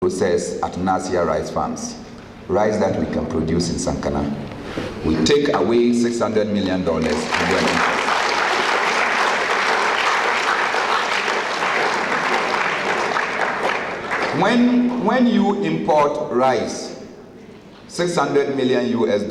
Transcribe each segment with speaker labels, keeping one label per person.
Speaker 1: process at Nasia rice farms, rice that we can produce in Sankana. We take away $600 million. When you import rice, $600 million US,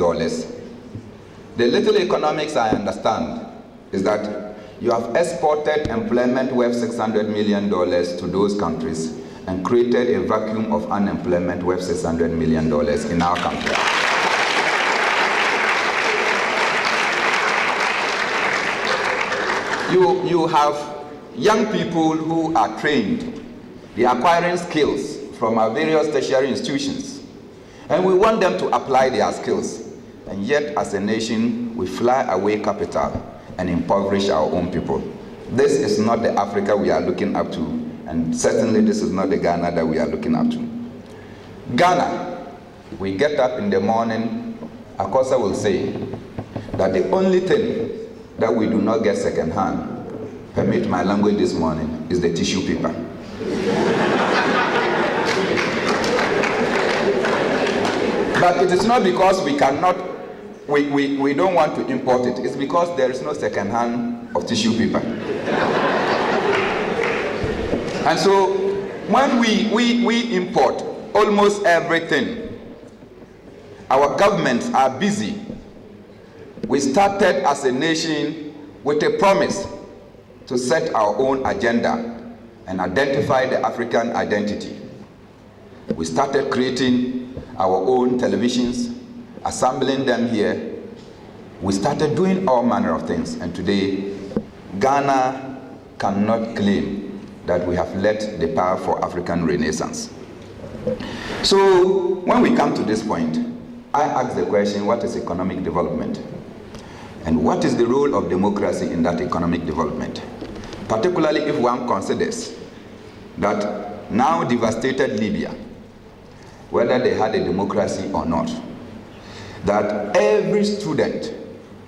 Speaker 1: the little economics I understand is that you have exported employment worth $600 million to those countries and created a vacuum of unemployment worth $600 million in our country. You have young people who are trained. They are acquiring skills from our various tertiary institutions. And we want them to apply their skills. And yet, as a nation, we fly away capital and impoverish our own people. This is not the Africa we are looking up to, and certainly this is not the Ghana that we are looking up to. Ghana, we get up in the morning, Akosa will say that the only thing that we do not get second-hand, permit my language this morning, is the tissue paper. But it is not because we cannot, we don't want to import it. It's because there is no second hand of tissue paper. And so when we import almost everything, our governments are busy. We started as a nation with a promise to set our own agenda and identify the African identity. We started creating our own televisions, assembling them here. We started doing all manner of things, and today Ghana cannot claim that we have led the powerful African Renaissance. So when we come to this point, I ask the question, what is economic development? And what is the role of democracy in that economic development? Particularly if one considers that now devastated Libya, whether they had a democracy or not, that every student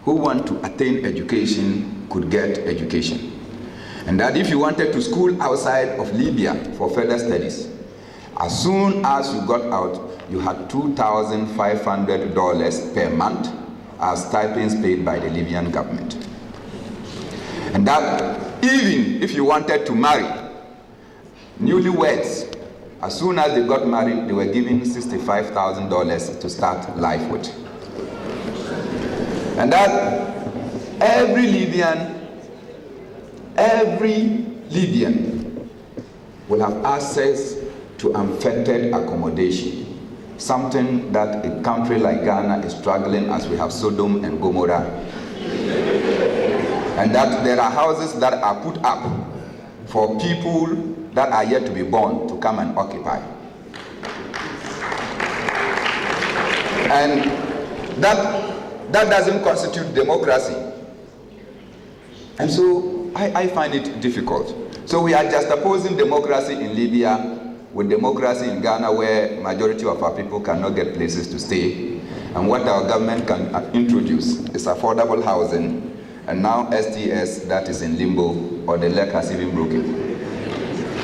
Speaker 1: who wants to attain education could get education. And that if you wanted to school outside of Libya for further studies, as soon as you got out, you had $2,500 per month as stipends paid by the Libyan government. And that even if you wanted to marry, newlyweds, as soon as they got married, they were given $65,000 to start life with. And that every Libyan will have access to unfettered accommodation, something that a country like Ghana is struggling as we have Sodom and Gomorrah. And that there are houses that are put up for people that are yet to be born to come and occupy. And that doesn't constitute democracy. And so I find it difficult. So we are just opposing democracy in Libya with democracy in Ghana, where majority of our people cannot get places to stay. And what our government can introduce is affordable housing, and now STS that is in limbo, or the leg has even broken.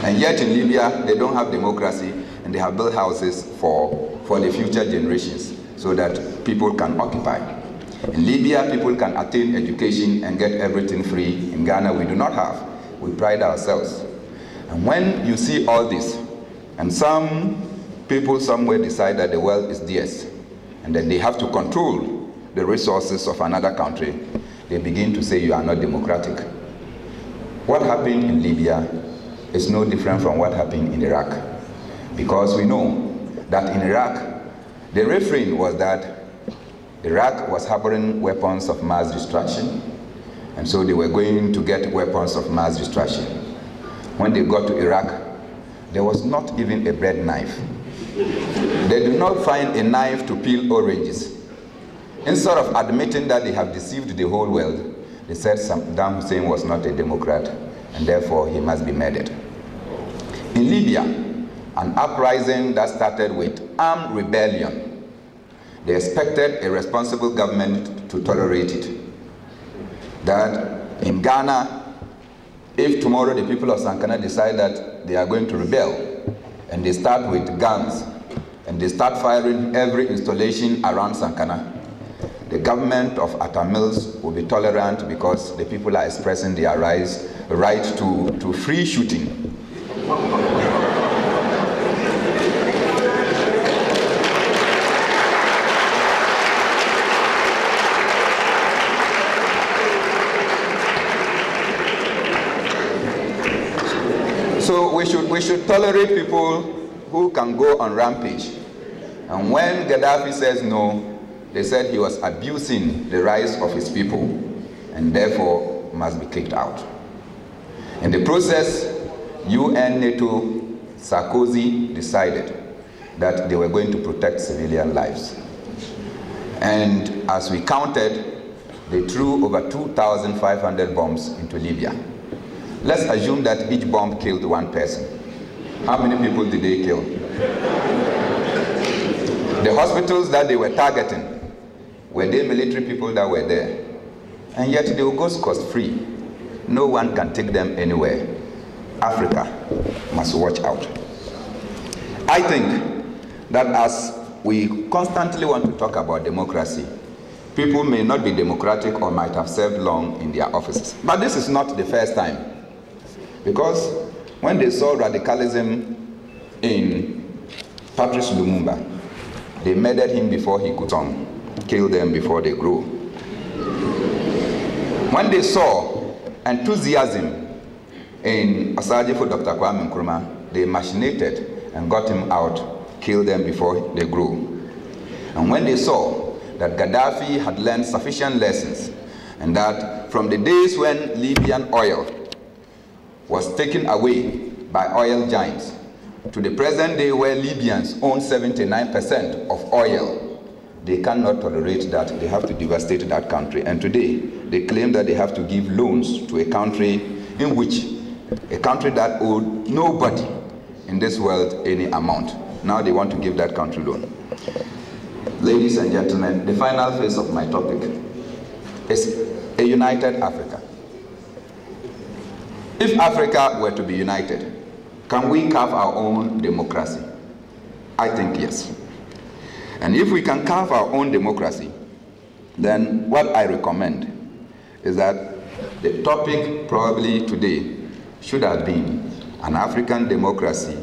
Speaker 1: And yet in Libya, they don't have democracy, and they have built houses for the future generations so that people can occupy. In Libya, people can attain education and get everything free. In Ghana, we do not have. We pride ourselves. And when you see all this, and some people somewhere decide that the wealth is theirs, and then they have to control the resources of another country, they begin to say you are not democratic. What happened in Libya is no different from what happened in Iraq. Because we know that in Iraq, the refrain was that Iraq was harboring weapons of mass destruction, and so they were going to get weapons of mass destruction. When they got to Iraq, there was not even a bread knife. They did not find a knife to peel oranges. Instead of admitting that they have deceived the whole world, they said Saddam Hussein was not a democrat, and therefore he must be murdered. In Libya, an uprising that started with armed rebellion, they expected a responsible government to tolerate it. That in Ghana, if tomorrow the people of Sankana decide that they are going to rebel, and they start with guns, and they start firing every installation around Sankana, the government of Atta Mills will be tolerant because the people are expressing their right to free shooting. So we should tolerate people who can go on rampage. And when Gaddafi says no, they said he was abusing the rights of his people and therefore must be kicked out. In the process, UN, NATO, Sarkozy decided that they were going to protect civilian lives. And as we counted, they threw over 2,500 bombs into Libya. Let's assume that each bomb killed one person. How many people did they kill? The hospitals that they were targeting, were they military people that were there? And yet they will go scot-free. No one can take them anywhere. Africa must watch out. I think that as we constantly want to talk about democracy, people may not be democratic or might have served long in their offices. But this is not the first time. Because when they saw radicalism in Patrice Lumumba, they murdered him before he could kill them before they grew. When they saw enthusiasm in Osagyefo for Dr. Kwame Nkrumah, they machinated and got him out, killed them before they grew. And when they saw that Gaddafi had learned sufficient lessons, and that from the days when Libyan oil was taken away by oil giants to the present day where Libyans own 79% of oil, they cannot tolerate that. They have to devastate that country. And today, they claim that they have to give loans to a country that owed nobody in this world any amount. Now they want to give that country loan. Ladies and gentlemen, the final phase of my topic is a united Africa. If Africa were to be united, can we carve our own democracy? I think yes. And if we can carve our own democracy, then what I recommend is that the topic probably today should have been an African democracy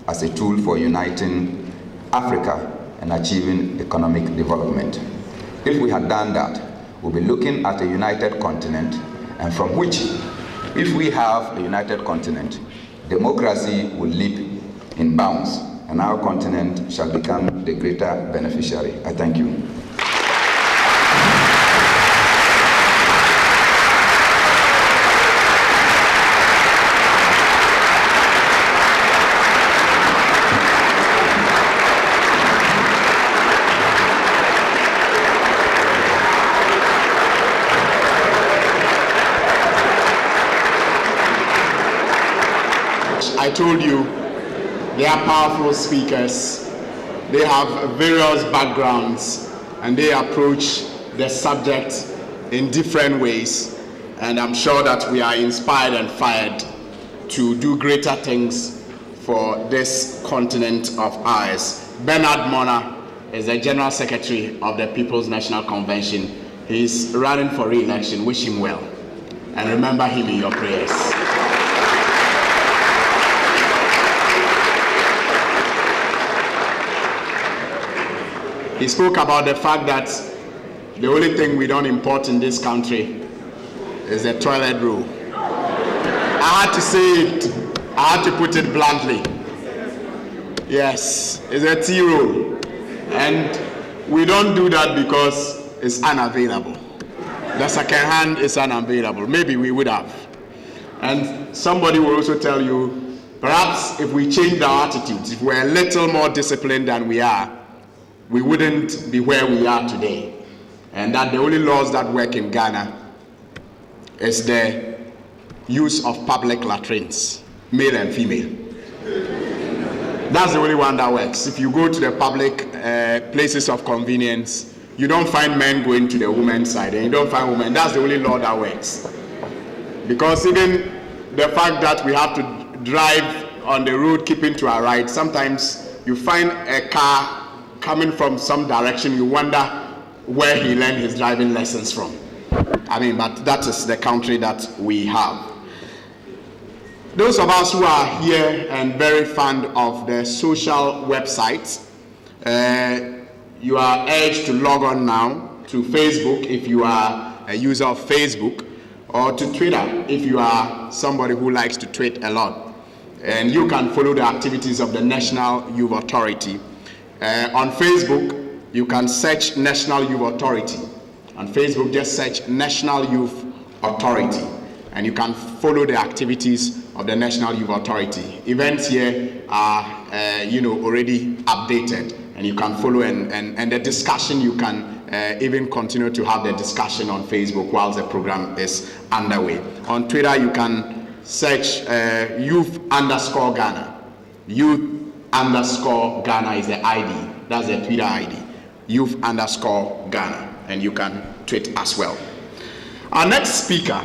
Speaker 1: as a tool for uniting Africa and achieving economic development. If we had done that, we'll be looking at a united continent, and from which, if we have a united continent, democracy will leap in bounds, and our continent shall become the greater beneficiary. I thank you.
Speaker 2: I told you, they are powerful speakers. They have various backgrounds and they approach the subject in different ways. And I'm sure that we are inspired and fired to do greater things for this continent of ours. Bernard Mornah is the General Secretary of the People's National Convention. He's running for re-election. Wish him well. And remember him in your prayers. He spoke about the fact that the only thing we don't import in this country is the toilet roll. I had to say it. I had to put it bluntly. Yes, it's a tea roll. And we don't do that because it's unavailable. The second hand is unavailable. Maybe we would have. And somebody will also tell you, perhaps if we changed our attitudes, if we're a little more disciplined than we are, we wouldn't be where we are today. And that the only laws that work in Ghana is the use of public latrines, male and female. That's the only one that works. If you go to the public places of convenience, you don't find men going to the women's side, and you don't find women. That's the only law that works. Because even the fact that we have to drive on the road keeping to a ride, sometimes you find a car coming from some direction, you wonder where he learned his driving lessons from. I mean, but that is the country that we have. Those of us who are here and very fond of the social websites, you are urged to log on now to Facebook if you are a user of Facebook, or to Twitter if you are somebody who likes to tweet a lot. And you can follow the activities of the National Youth Authority. On Facebook, you can search National Youth Authority. On Facebook, just search National Youth Authority, and you can follow the activities of the National Youth Authority. Events here are, already updated, and you can follow, and the discussion, you can even continue to have the discussion on Facebook whilst the program is underway. On Twitter, you can search youth_Ghana. Youth_Ghana is the ID. That's the Twitter ID. Youth_Ghana. And you can tweet as well. Our next speaker